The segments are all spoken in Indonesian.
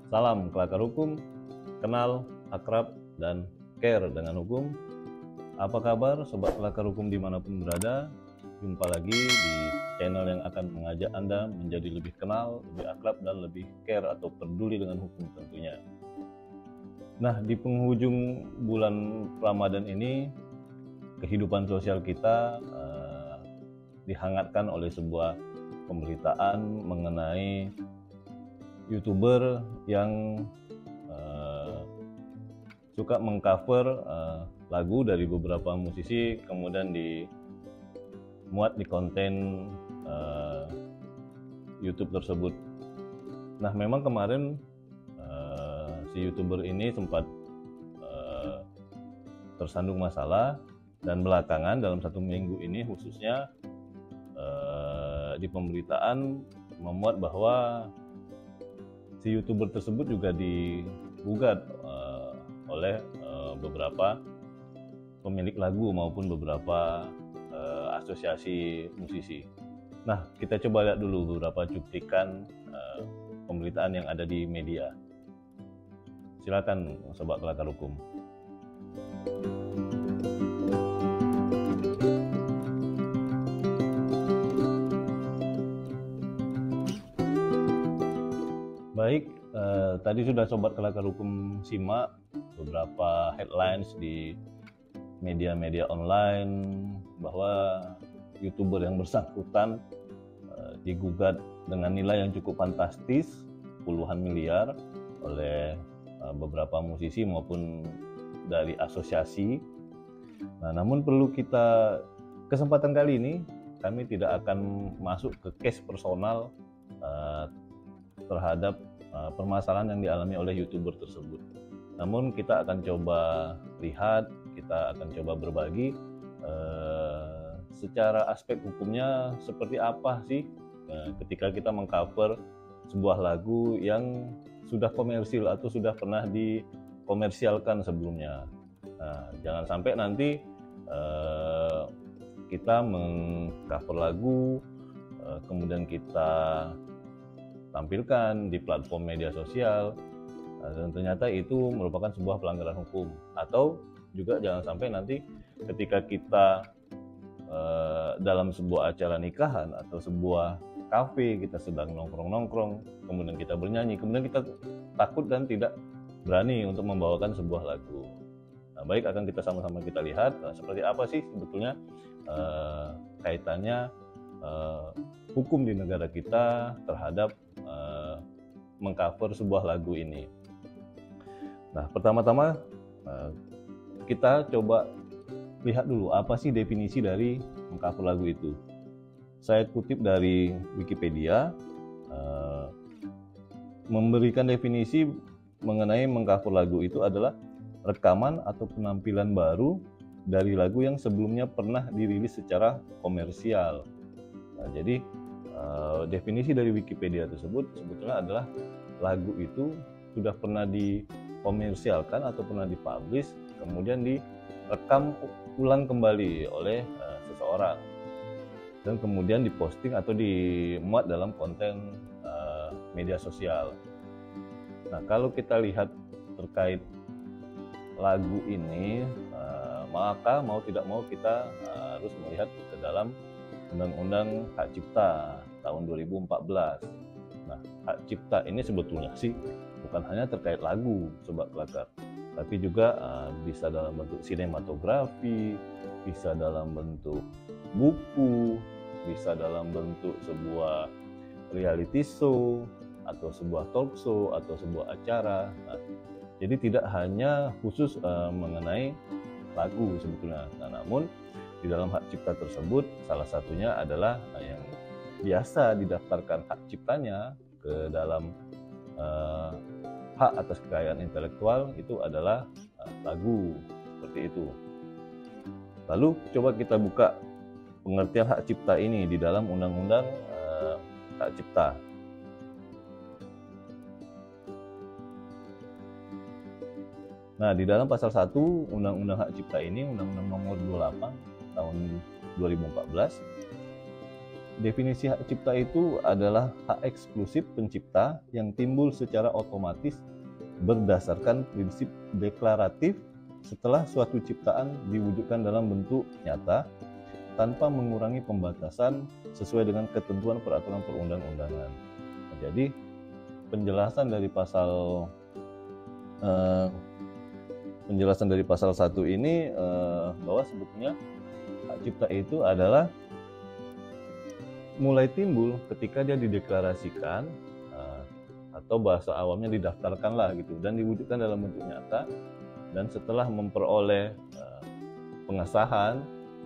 Salam kelakar hukum, kenal, akrab, dan care dengan hukum. Apa kabar Sobat Kelakar Hukum dimanapun berada? Jumpa lagi di channel yang akan mengajak Anda menjadi lebih kenal, lebih akrab, dan lebih care atau peduli dengan hukum tentunya. Nah, di penghujung bulan Ramadan ini, kehidupan sosial kita dihangatkan oleh sebuah pemberitaan mengenai YouTuber yang suka mengcover lagu dari beberapa musisi, kemudian dimuat di konten YouTube tersebut. Nah, memang kemarin si YouTuber ini sempat tersandung masalah, dan belakangan dalam 1 minggu ini khususnya di pemberitaan memuat bahwa si YouTuber tersebut juga digugat oleh beberapa pemilik lagu maupun beberapa asosiasi musisi. Nah, kita coba lihat dulu beberapa cuplikan pemberitaan yang ada di media. Silakan Sobat Kelakar Hukum. Baik, tadi sudah Sobat Kelakar Hukum simak beberapa headlines di media-media online bahwa YouTuber yang bersangkutan digugat dengan nilai yang cukup fantastis, puluhan miliar, oleh beberapa musisi maupun dari asosiasi. Nah, namun perlu kesempatan kali ini kami tidak akan masuk ke case personal terhadap permasalahan yang dialami oleh YouTuber tersebut. Namun kita akan coba lihat, kita akan coba berbagi secara aspek hukumnya seperti apa sih ketika kita mengcover sebuah lagu yang sudah komersil atau sudah pernah dikomersialkan sebelumnya. Nah, jangan sampai nanti kita mengcover lagu, kemudian kita tampilkan di platform media sosial, dan ternyata itu merupakan sebuah pelanggaran hukum. Atau juga jangan sampai nanti ketika kita dalam sebuah acara nikahan atau sebuah kafe, kita sedang nongkrong-nongkrong, kemudian kita bernyanyi, kemudian kita takut dan tidak berani untuk membawakan sebuah lagu. Nah, baik, akan kita sama-sama kita lihat seperti apa sih sebetulnya kaitannya hukum di negara kita terhadap mengcover sebuah lagu ini. Nah, pertama-tama kita coba lihat dulu apa sih definisi dari mengcover lagu itu. Saya kutip dari Wikipedia, memberikan definisi mengenai mengcover lagu itu adalah rekaman atau penampilan baru dari lagu yang sebelumnya pernah dirilis secara komersial. Nah, jadi definisi dari Wikipedia tersebut sebetulnya adalah lagu itu sudah pernah dikomersialkan atau pernah dipublish, kemudian direkam ulang kembali oleh seseorang, dan kemudian diposting atau dimuat dalam konten media sosial. Nah, kalau kita lihat terkait lagu ini, maka mau tidak mau kita harus melihat ke dalam Undang-Undang Hak Cipta tahun 2014. Nah, hak cipta ini sebetulnya sih bukan hanya terkait lagu, Sobat Kelakar, tapi juga bisa dalam bentuk sinematografi, bisa dalam bentuk buku, bisa dalam bentuk sebuah reality show, atau sebuah talk show, atau sebuah acara. Nah, jadi tidak hanya khusus mengenai lagu sebetulnya. Nah, namun di dalam hak cipta tersebut salah satunya adalah yang biasa didaftarkan hak ciptanya ke dalam hak atas kekayaan intelektual itu adalah lagu, seperti itu. Lalu coba kita buka pengertian hak cipta ini di dalam Undang-Undang Hak Cipta. Nah, di dalam pasal 1 Undang-Undang Hak Cipta ini, Undang-Undang nomor 28 tahun 2014, Definisi hak cipta itu adalah hak eksklusif pencipta yang timbul secara otomatis berdasarkan prinsip deklaratif setelah suatu ciptaan diwujudkan dalam bentuk nyata tanpa mengurangi pembatasan sesuai dengan ketentuan peraturan perundang-undangan. Jadi penjelasan dari pasal 1 ini bahwa sebetulnya hak cipta itu adalah mulai timbul ketika dia dideklarasikan atau bahasa awamnya didaftarkan lah gitu dan diwujudkan dalam bentuk nyata, dan setelah memperoleh pengesahan,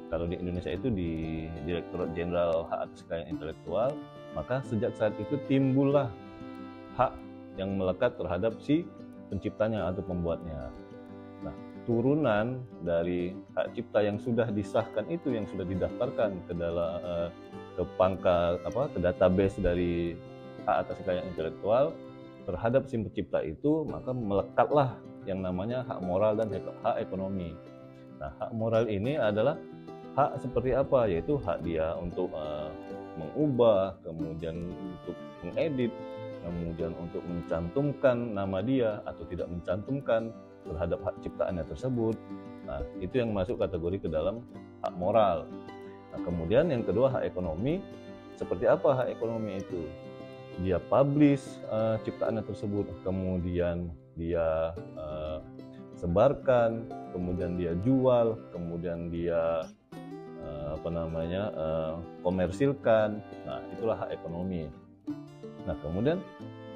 kalau di Indonesia itu di Direktorat Jenderal Hak Atas Kekayaan Intelektual, maka sejak saat itu timbullah hak yang melekat terhadap si penciptanya atau pembuatnya. Nah, turunan dari hak cipta yang sudah disahkan itu, yang sudah didaftarkan ke dalam ke database dari hak atas kekayaan intelektual terhadap si pencipta itu, maka melekatlah yang namanya hak moral dan hak ekonomi. Nah, hak moral ini adalah hak seperti apa? Yaitu hak dia untuk mengubah, kemudian untuk mengedit, kemudian untuk mencantumkan nama dia atau tidak mencantumkan terhadap hak ciptaannya tersebut. Nah, itu yang masuk kategori ke dalam hak moral. Nah, kemudian yang kedua, hak ekonomi. Seperti apa hak ekonomi itu? Dia publish ciptaannya tersebut, kemudian dia sebarkan, kemudian dia jual, kemudian dia komersilkan. Nah, itulah hak ekonomi. Nah, kemudian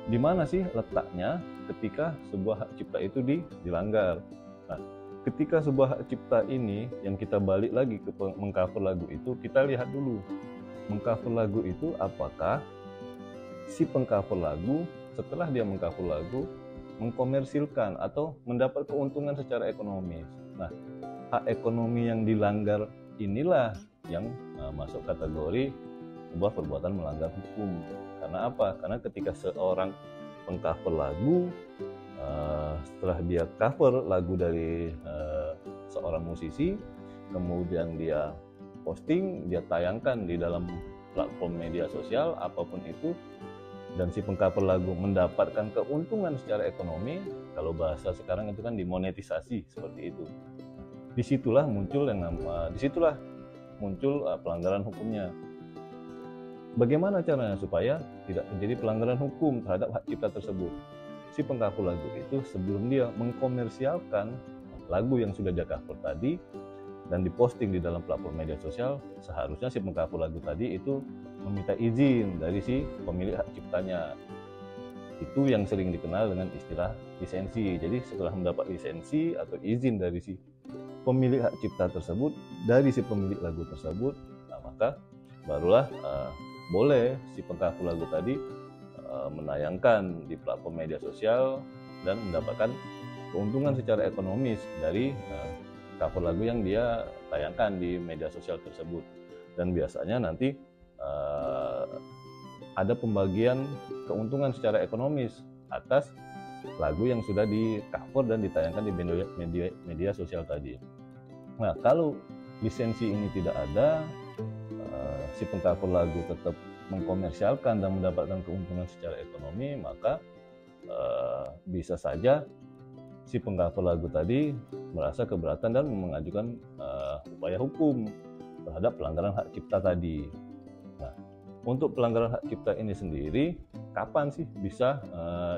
di mana sih letaknya ketika sebuah hak cipta itu dilanggar? Nah, ketika sebuah hak cipta ini, yang kita balik lagi ke mengcover lagu itu, kita lihat dulu mengcover lagu itu apakah si pengcover lagu setelah dia mengcover lagu mengkomersilkan atau mendapat keuntungan secara ekonomis. Nah, hak ekonomi yang dilanggar inilah yang masuk kategori sebuah perbuatan melanggar hukum. Karena apa? Karena ketika seorang pengcover lagu, setelah dia cover lagu dari seorang musisi, kemudian dia posting, dia tayangkan di dalam platform media sosial apapun itu, dan si pengcover lagu mendapatkan keuntungan secara ekonomi, kalau bahasa sekarang itu kan dimonetisasi seperti itu. Disitulah muncul pelanggaran hukumnya. Bagaimana caranya supaya tidak terjadi pelanggaran hukum terhadap hak cipta tersebut? Si pengcover lagu itu sebelum dia mengkomersialkan lagu yang sudah dia cover tadi dan diposting di dalam platform media sosial, seharusnya si pengcover lagu tadi itu meminta izin dari si pemilik hak ciptanya. Itu yang sering dikenal dengan istilah lisensi. Jadi setelah mendapat lisensi atau izin dari si pemilik hak cipta tersebut, dari si pemilik lagu tersebut, nah maka barulah boleh si pengcover lagu tadi menayangkan di platform media sosial dan mendapatkan keuntungan secara ekonomis dari cover lagu yang dia tayangkan di media sosial tersebut. Dan biasanya nanti ada pembagian keuntungan secara ekonomis atas lagu yang sudah di cover dan ditayangkan di media sosial tadi. Nah, kalau lisensi ini tidak ada, si pengcover lagu tetap mengkomersialkan dan mendapatkan keuntungan secara ekonomi, maka bisa saja si pengcover lagu tadi merasa keberatan dan mengajukan upaya hukum terhadap pelanggaran hak cipta tadi. Nah, untuk pelanggaran hak cipta ini sendiri, kapan sih bisa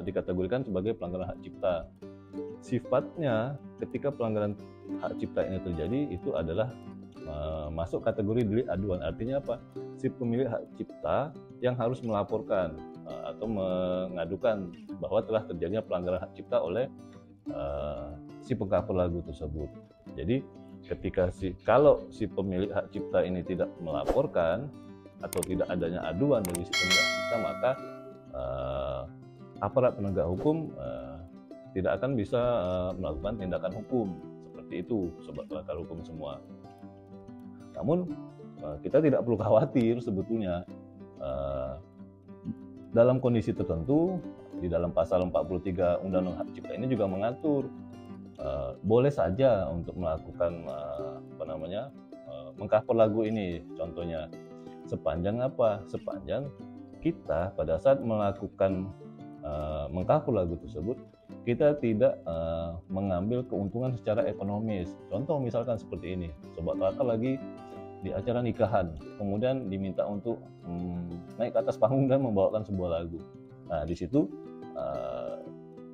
dikategorikan sebagai pelanggaran hak cipta? Sifatnya ketika pelanggaran hak cipta ini terjadi itu adalah masuk kategori delik aduan. Artinya apa? Si pemilik hak cipta yang harus melaporkan atau mengadukan bahwa telah terjadinya pelanggaran hak cipta oleh si pengcover lagu tersebut. Jadi ketika kalau si pemilik hak cipta ini tidak melaporkan atau tidak adanya aduan dari si pemilik hak cipta, maka aparat penegak hukum tidak akan bisa melakukan tindakan hukum seperti itu, sobat pelanggar hukum semua. Namun kita tidak perlu khawatir sebetulnya. Dalam kondisi tertentu, di dalam pasal 43 Undang-Undang Hak Cipta ini juga mengatur boleh saja untuk melakukan mengcover lagu ini. Contohnya Sepanjang apa? Sepanjang kita pada saat melakukan mengcover lagu tersebut, kita tidak mengambil keuntungan secara ekonomis. Contoh misalkan seperti ini, Sobat Kelakar lagi di acara nikahan, kemudian diminta untuk naik ke atas panggung dan membawakan sebuah lagu. Nah, di situ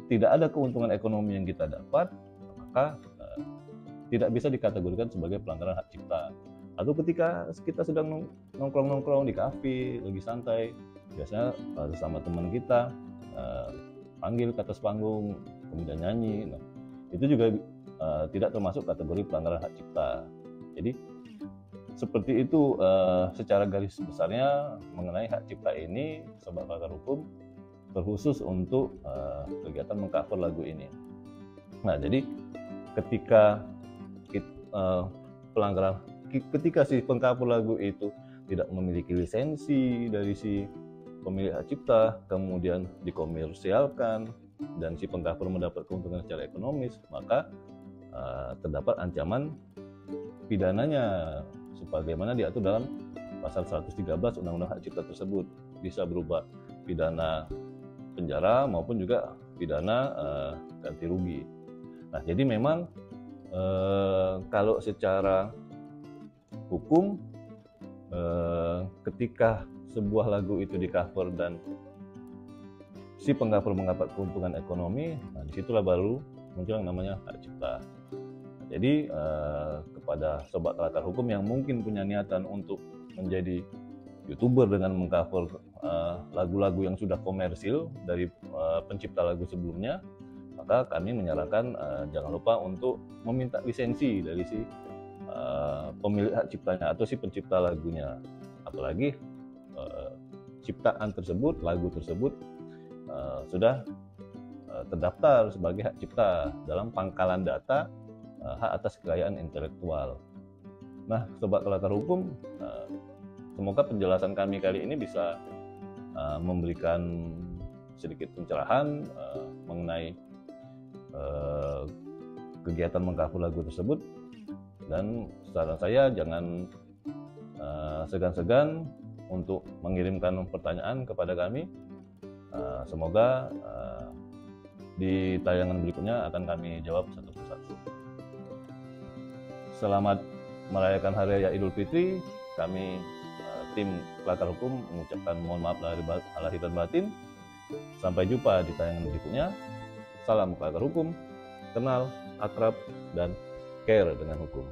tidak ada keuntungan ekonomi yang kita dapat, maka tidak bisa dikategorikan sebagai pelanggaran hak cipta. Atau ketika kita sedang nongkrong-nongkrong di kafe, lagi santai, biasanya bersama teman kita, panggil ke atas panggung, kemudian nyanyi, nah, itu juga tidak termasuk kategori pelanggaran hak cipta. Jadi seperti itu secara garis besarnya mengenai hak cipta ini, Sobat Kelakar Hukum, terkhusus untuk kegiatan mengcover lagu ini. Nah, jadi ketika ketika si pengcover lagu itu tidak memiliki lisensi dari si pemilik hak cipta, kemudian dikomersialkan dan si pengcover mendapat keuntungan secara ekonomis, maka terdapat ancaman pidananya sebagaimana diatur dalam pasal 113 Undang-Undang Hak Cipta tersebut. Bisa berupa pidana penjara maupun juga pidana ganti rugi. Nah, jadi memang kalau secara hukum ketika sebuah lagu itu di cover dan si pengcover mendapat keuntungan ekonomi, nah disitulah baru muncul yang namanya hak cipta. Jadi kepada Sobat Kelakar Hukum yang mungkin punya niatan untuk menjadi YouTuber dengan mengcover lagu-lagu yang sudah komersil dari pencipta lagu sebelumnya, maka kami menyarankan jangan lupa untuk meminta lisensi dari si pemilik hak ciptanya atau si pencipta lagunya. Apalagi ciptaan tersebut, lagu tersebut sudah terdaftar sebagai hak cipta dalam pangkalan data hak atas kekayaan intelektual. Nah, Sobat Kelakar Hukum, semoga penjelasan kami kali ini bisa memberikan sedikit pencerahan mengenai kegiatan mengcover lagu tersebut, dan saran saya jangan segan-segan untuk mengirimkan pertanyaan kepada kami. Semoga di tayangan berikutnya akan kami jawab satu persatu. Selamat merayakan Hari Raya Idul Fitri. Kami tim Kelakar Hukum mengucapkan mohon maaf lahir dan batin. Sampai jumpa di tayangan berikutnya. Salam Kelakar Hukum, kenal, akrab, dan care dengan hukum.